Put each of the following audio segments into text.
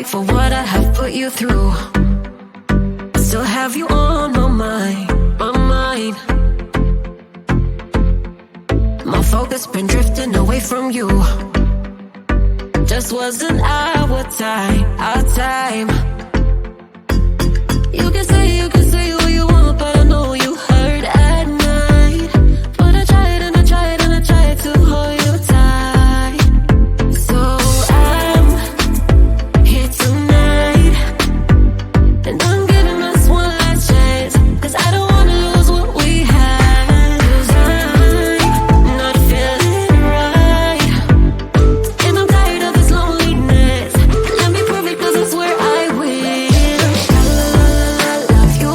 for what I have put you through. Still have you on my mind, my mind. My focus been drifting away from you. Just wasn't our time, our time. You can say what you want, but I know you hurt at night. But I tried and I tried and I tried to hold you tight. So I'm here tonight, and I'm giving us one last chance, 'cause I don't wanna lose what we had. 'Cause I'm not feeling right, and I'm tired of this loneliness. Let me prove it, 'cause I swear I will. La la la la, love you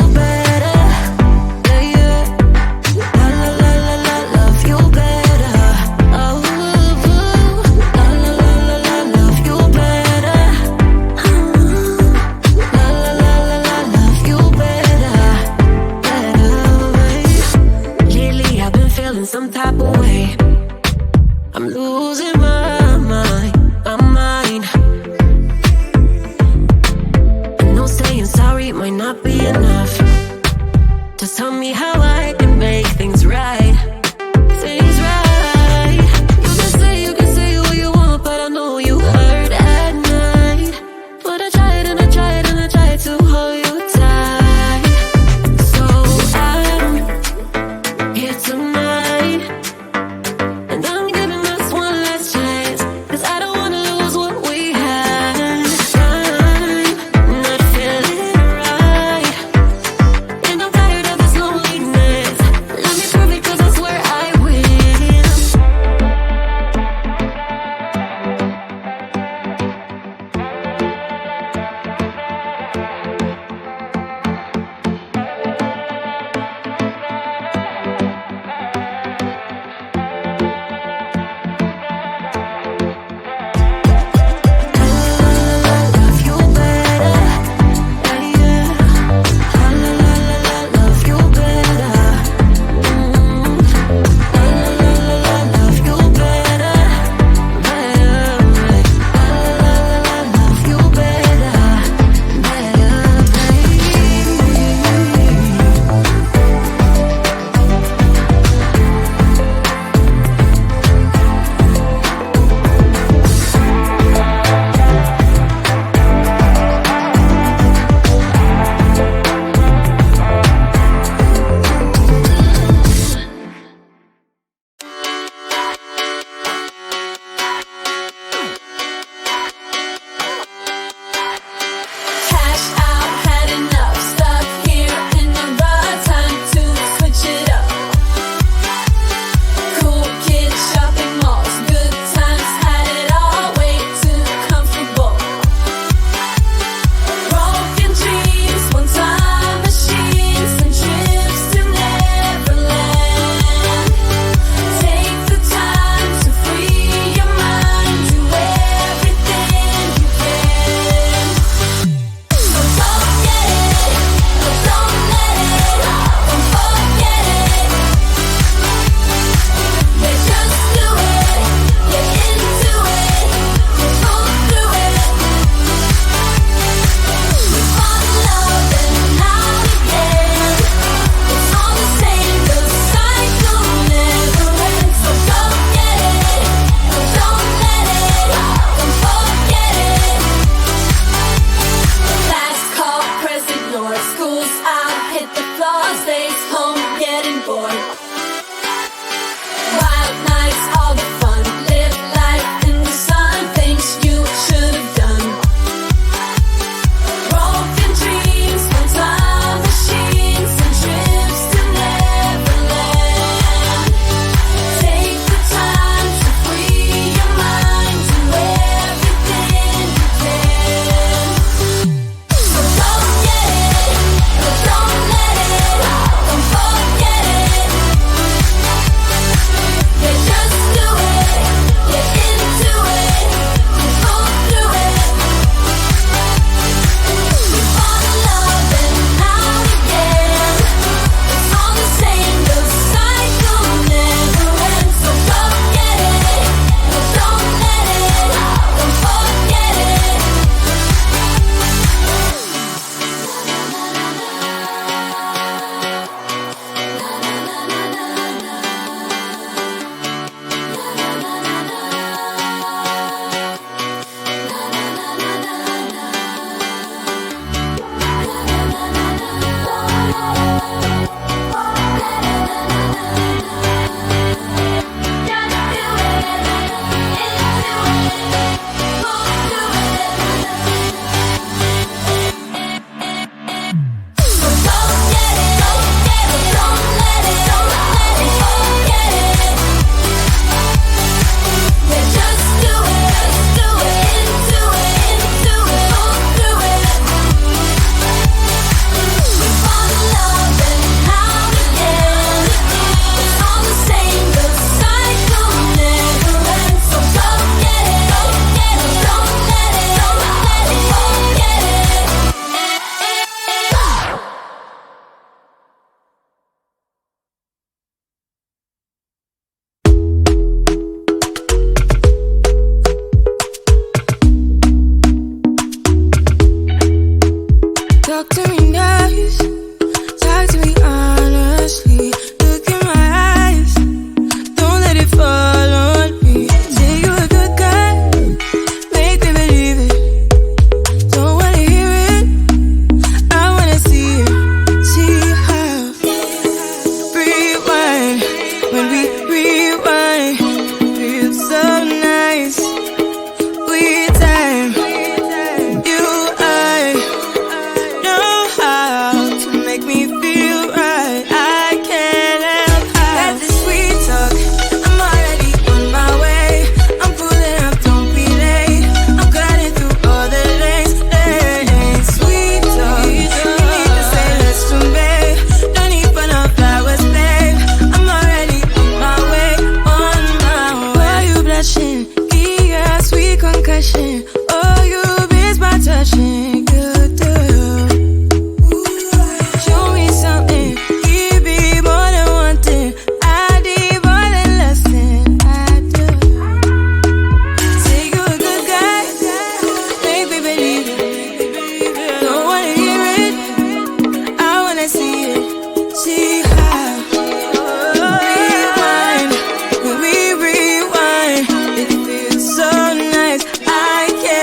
wishing. Oh, you miss my touching. Good to you. Show me something. Give me more than one thing. I need more than less than I do. Say you a good guy. Make me believe it. Don't wanna hear it. I wanna see it. See how. Rewind. When we rewind, it feels so nice. I can't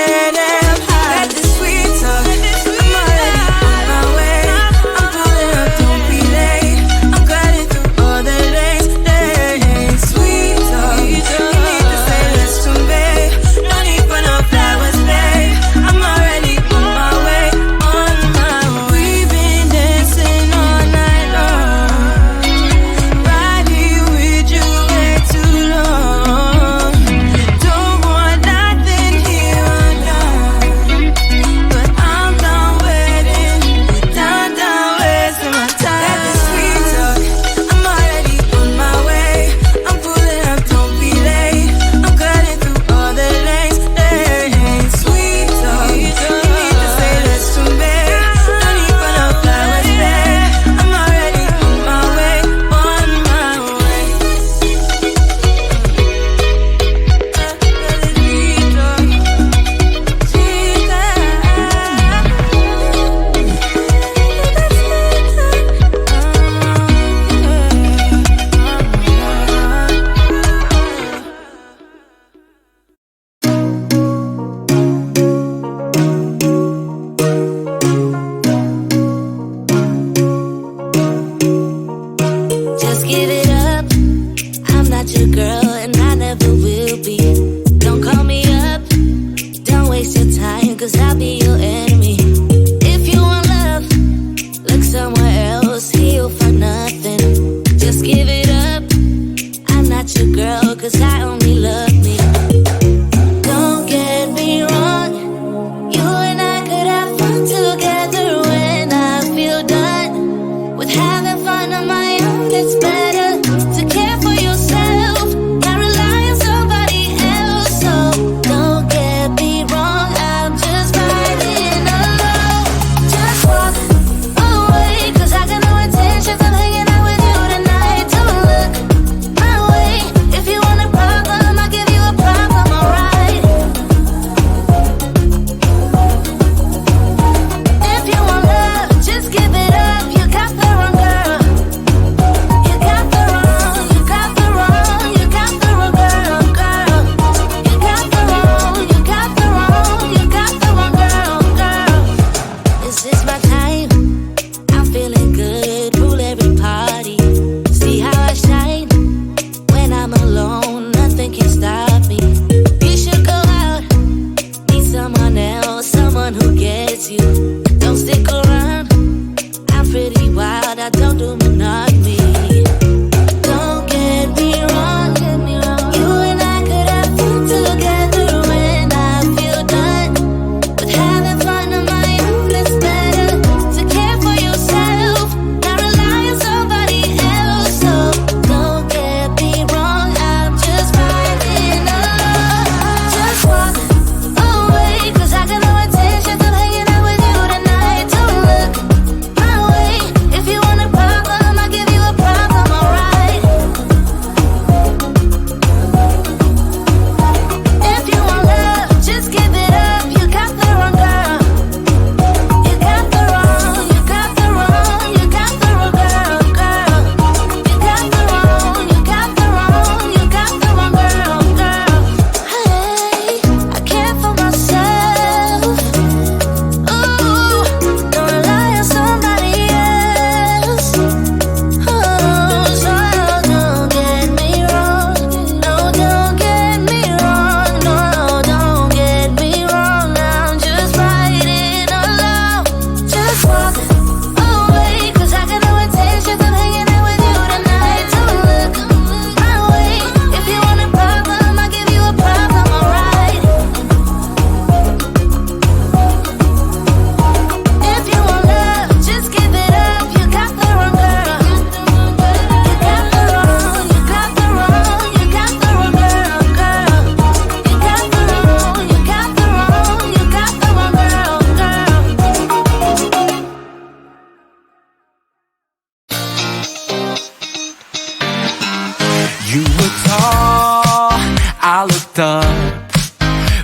up.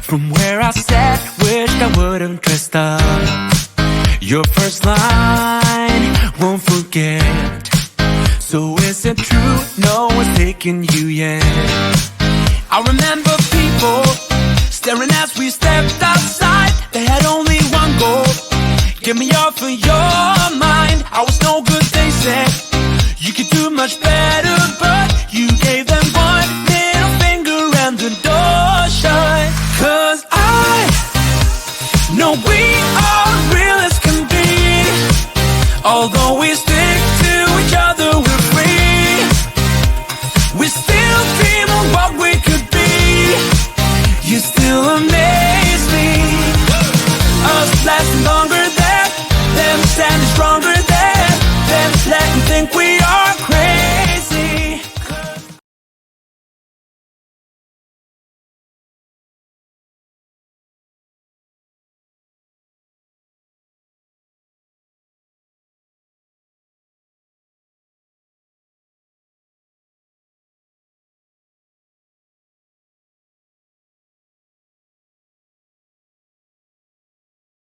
From where I sat, wished I would've dressed up. Your first line, won't forget. So is it true, no one's taking you yet? I remember people staring as we stepped outside. They had only one goal, get me off of your mind. I was no good, they said. You could do much better, but you gave them one middle finger and the door shut. 'Cause I know we are real as can be, although we still